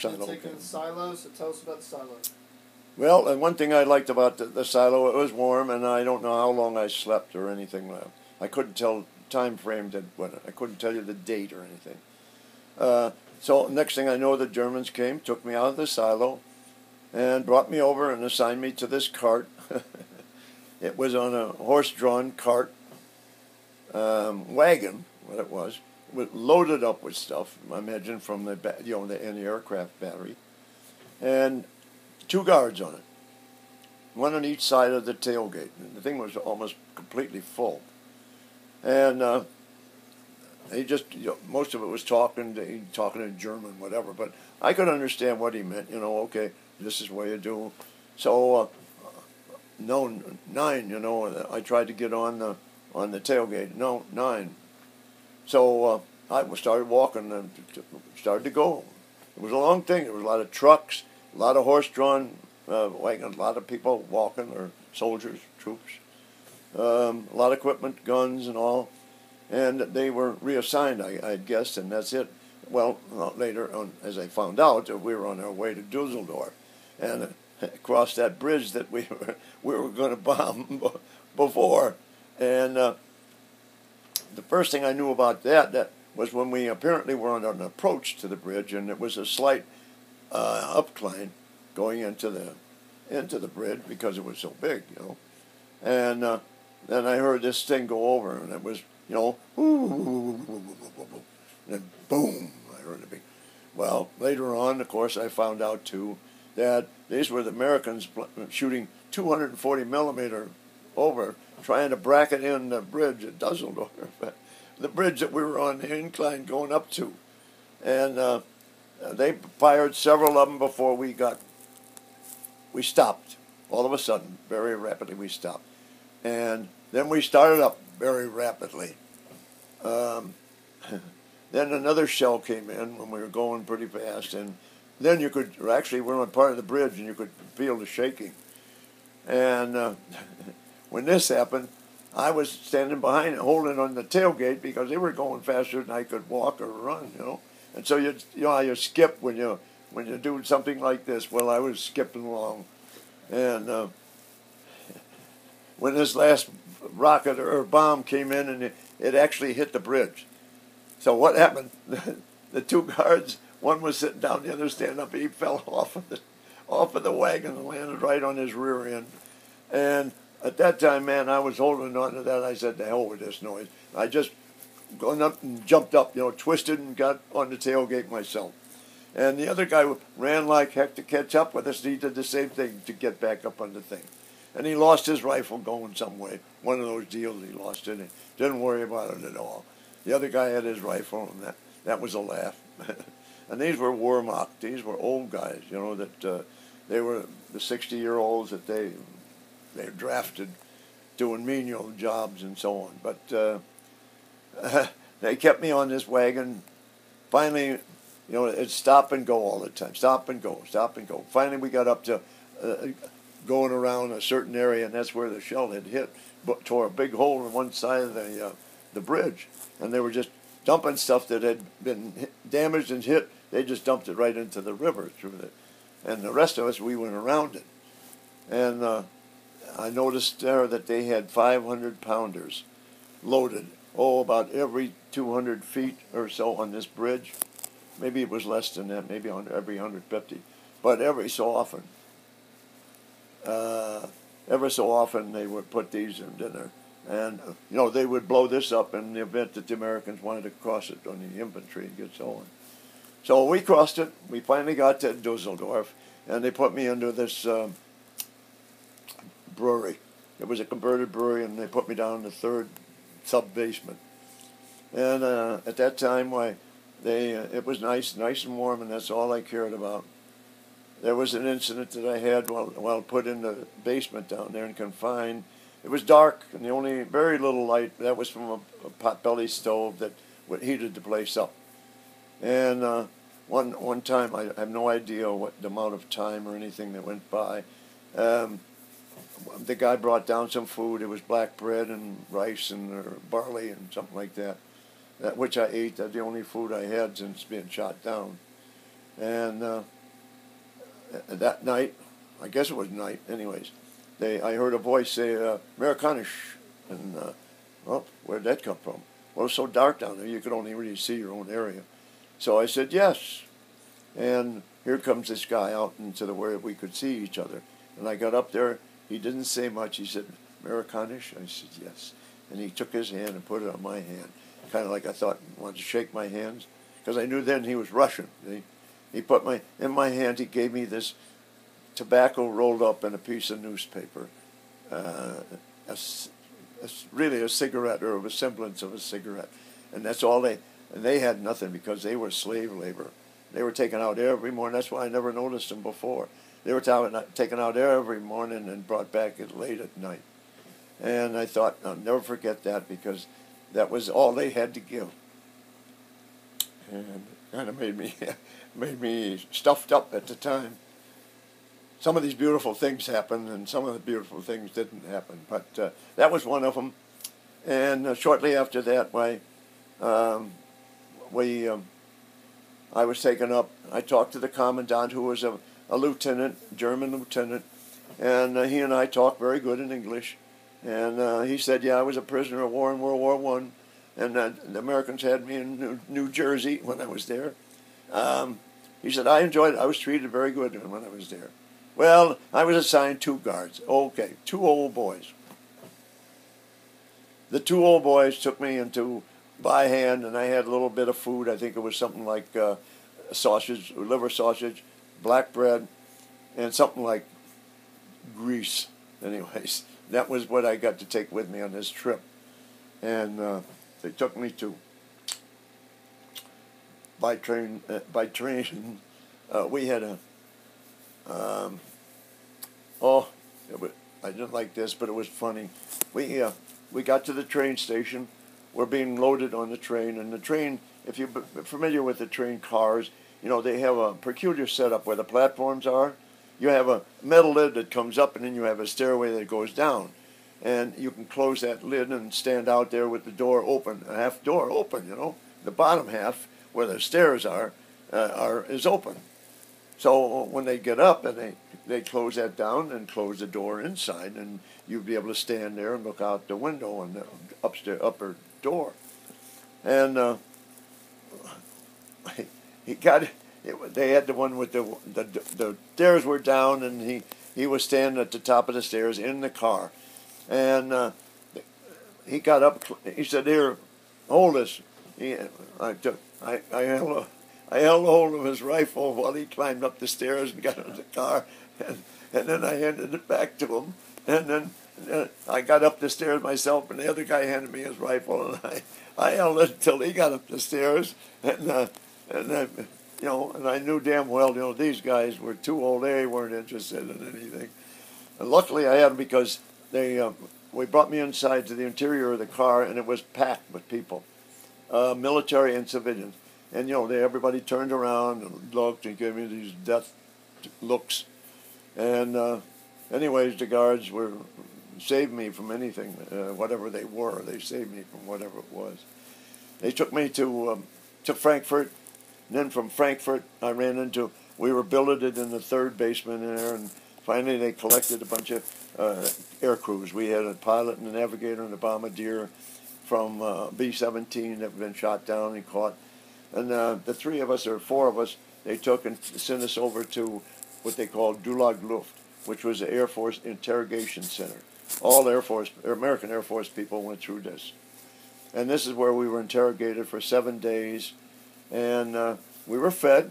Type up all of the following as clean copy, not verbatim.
Silo. Taking the silo, so tell us about the silo. Well, and one thing I liked about the silo, it was warm, and I don't know how long I slept or anything. I couldn't tell time frame that I couldn't tell you the date or anything. So next thing I know, the Germans came, took me out of the silo, and brought me over and assigned me to this cart. It was on a horse-drawn cart wagon, what it was, loaded up with stuff. I imagine from the anti-aircraft battery, and 2 guards on it, one on each side of the tailgate. And the thing was almost completely full, and he just most of it was talking in German, whatever. But I could understand what he meant. Okay, this is what you do. So no, 9. I tried to get on the tailgate. No, 9. So I started walking and started to go. It was a long thing. There was a lot of trucks, a lot of horse-drawn wagons, a lot of people walking, or soldiers, troops, a lot of equipment, guns and all. And they were reassigned, I guess, and that's it. Well, later on, as I found out, we were on our way to Dusseldorf, and across that bridge that we were going to bomb before. And the first thing I knew about that was when we apparently were on an approach to the bridge, and it was a slight upcline going into the bridge because it was so big, And then I heard this thing go over, and it was, and then boom, I heard it. Well, later on, of course, I found out too that these were the Americans shooting 240 millimeter over, trying to bracket in the bridge at Dusseldorf, the bridge that we were on the incline going up to. And they fired several of them before we stopped. All of a sudden, very rapidly, we stopped. And then we started up very rapidly. Then another shell came in when we were going pretty fast, and then we were on part of the bridge, and you could feel the shaking. And when this happened, I was standing behind it, holding on the tailgate, because they were going faster than I could walk or run, And so you skip when you do something like this. Well, I was skipping along, and when this last rocket or bomb came in, and it actually hit the bridge. So what happened? The 2 guards, one was sitting down, the other standing up. He fell off of the wagon and landed right on his rear end. And at that time, man, I was holding on to that. I said, "The hell with this noise." I just gone up and jumped up, twisted and got on the tailgate myself. And the other guy ran like heck to catch up with us. He did the same thing to get back up on the thing. And he lost his rifle going some way. One of those deals, he lost it. And didn't worry about it at all. The other guy had his rifle, and that was a laugh. And these were Wehrmacht. These were old guys, that they were the 60-year-olds that they drafted doing menial jobs and so on. But they kept me on this wagon. Finally, it's stop and go all the time. Stop and go, stop and go. Finally, we got up to going around a certain area, and that's where the shell had hit, but tore a big hole in one side of the bridge. And they were just dumping stuff that had been damaged and hit. They just dumped it right into the river and the rest of us, we went around it. And I noticed there that they had 500-pounders loaded, about every 200 feet or so on this bridge. Maybe it was less than that, maybe every 150. But every so often they would put these in there. And, they would blow this up in the event that the Americans wanted to cross it on the infantry and get so on. So we crossed it. We finally got to Dusseldorf, and they put me into this brewery. It was a converted brewery, and they put me down in the 3rd sub-basement. And at that time, it was nice and warm, and that's all I cared about. There was an incident that I had while put in the basement down there and confined. It was dark, and the only very little light, that was from a potbelly stove that heated the place up. And one time, I have no idea what the amount of time or anything that went by, the guy brought down some food. It was black bread and rice and barley and something like that, which I ate. That's the only food I had since being shot down. And that night, I guess it was night, anyways, I heard a voice say, Americanish. And, well, where'd that come from? Well, it was so dark down there, you could only really see your own area. So I said, yes. And here comes this guy out into the where we could see each other. And I got up there. He didn't say much. He said, Americanish? I said, yes. And he took his hand and put it on my hand, kind of like I thought he wanted to shake my hands, because I knew then he was Russian. He put in my hand, he gave me this tobacco rolled up in a piece of newspaper, really a cigarette, or a semblance of a cigarette. And that's all and they had nothing because they were slave labor. They were taken out every morning. That's why I never noticed them before. They were taken out every morning and brought back late at night. And I thought, I'll never forget that, because that was all they had to give. And it kind of made me stuffed up at the time. Some of these beautiful things happened, and some of the beautiful things didn't happen. But that was one of them. And shortly after that, I was taken up. I talked to the commandant, who was a lieutenant, German lieutenant, and he and I talked very good in English. And he said, yeah, I was a prisoner of war in World War I, and the Americans had me in New Jersey when I was there. He said, I enjoyed it. I was treated very good when I was there. Well, I was assigned 2 guards. Okay, 2 old boys. The 2 old boys took me into by hand, and I had a little bit of food. I think it was something like sausage, liver sausage, black bread, and something like grease. Anyways, that was what I got to take with me on this trip. And they took me to, by train, we had a, I didn't like this, but it was funny. We got to the train station. We're being loaded on the train, and the train, if you're familiar with the train cars, you know, they have a peculiar setup where the platforms are. You have a metal lid that comes up, and then you have a stairway that goes down. And you can close that lid and stand out there with the door open, a half door open, you know. The bottom half, where the stairs is open. So when they get up and they close that down and close the door inside, and you'd be able to stand there and look out the window on the upper door. And they had the one with the stairs were down, and he was standing at the top of the stairs in the car. And he got up. He said, "Here, hold this." I held hold of his rifle while he climbed up the stairs and got into the car, and then I handed it back to him. And then I got up the stairs myself, and the other guy handed me his rifle, and I held it until he got up the stairs. And I knew damn well, you know, these guys were too old. They weren't interested in anything. And luckily I had them, because we brought me inside to the interior of the car, and it was packed with people, military and civilians. And, you know, everybody turned around and looked and gave me these death looks. And anyways, the guards saved me from anything, whatever they were. They saved me from whatever it was. They took me to Frankfurt. And then from Frankfurt, we were billeted in the 3rd basement there, and finally they collected a bunch of air crews. We had a pilot and a navigator and a bombardier from B-17 that had been shot down and caught. And the 3 of us, or 4 of us, they took and sent us over to what they called Dulag Luft, which was the Air Force Interrogation Center. All American Air Force people went through this. And this is where we were interrogated for 7 days. And we were fed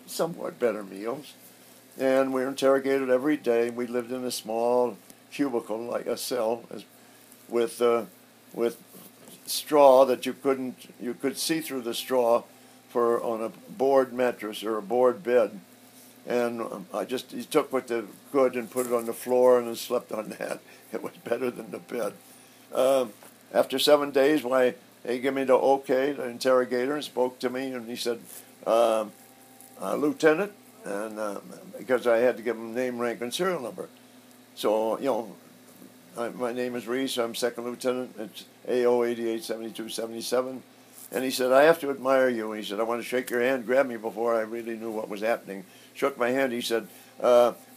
somewhat better meals. And we were interrogated every day. We lived in a small cubicle, like a cell, with straw that you could see through the straw on a board mattress or a board bed. And he took what they could and put it on the floor and then slept on that. It was better than the bed. After 7 days, they gave me the okay, the interrogator, and spoke to me, and he said, Lieutenant, and because I had to give him name, rank, and serial number. So, you know, my name is Reese. I'm 2nd Lieutenant. It's AO 887277. And he said, I have to admire you. And he said, I want to shake your hand, grab me before I really knew what was happening. Shook my hand. He said,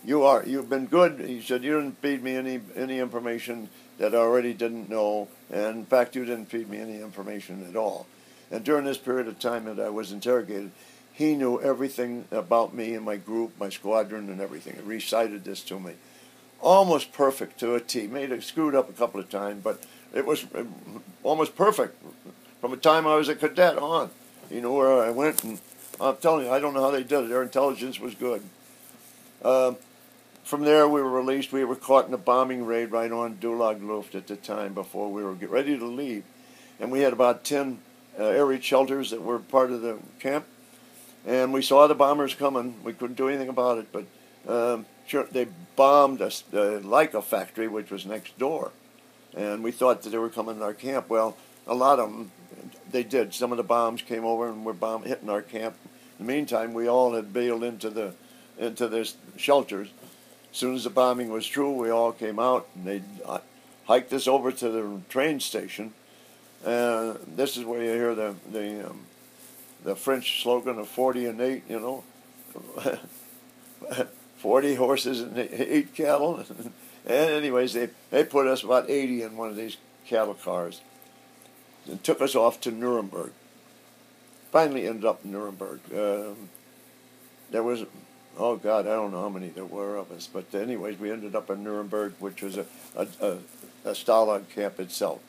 you've been good. He said, you didn't feed me any information that I already didn't know. And in fact, you didn't feed me any information at all. And during this period of time that I was interrogated, he knew everything about me and my group, my squadron, and everything. He recited this to me. Almost perfect to a T. Made it screwed up a couple of times, but it was almost perfect from the time I was a cadet on. You know where I went, and I'm telling you, I don't know how they did it. Their intelligence was good. From there, we were released. We were caught in a bombing raid right on WWII at the time before we were ready to leave. And we had about 10 area shelters that were part of the camp. And we saw the bombers coming. We couldn't do anything about it, but sure, they bombed us, like a factory, which was next door. And we thought that they were coming to our camp. Well, a lot of them, they did. Some of the bombs came over and were hitting our camp. In the meantime, we all had bailed into the shelters. As soon as the bombing was through, we all came out, and they hiked us over to the train station. This is where you hear the French slogan of 40 and 8, you know. 40 horses and 8 cattle. And anyways, they put us about 80 in one of these cattle cars and took us off to Nuremberg. Finally ended up in Nuremberg. There was, oh God, I don't know how many there were of us, but anyways, we ended up in Nuremberg, which was a Stalag camp itself.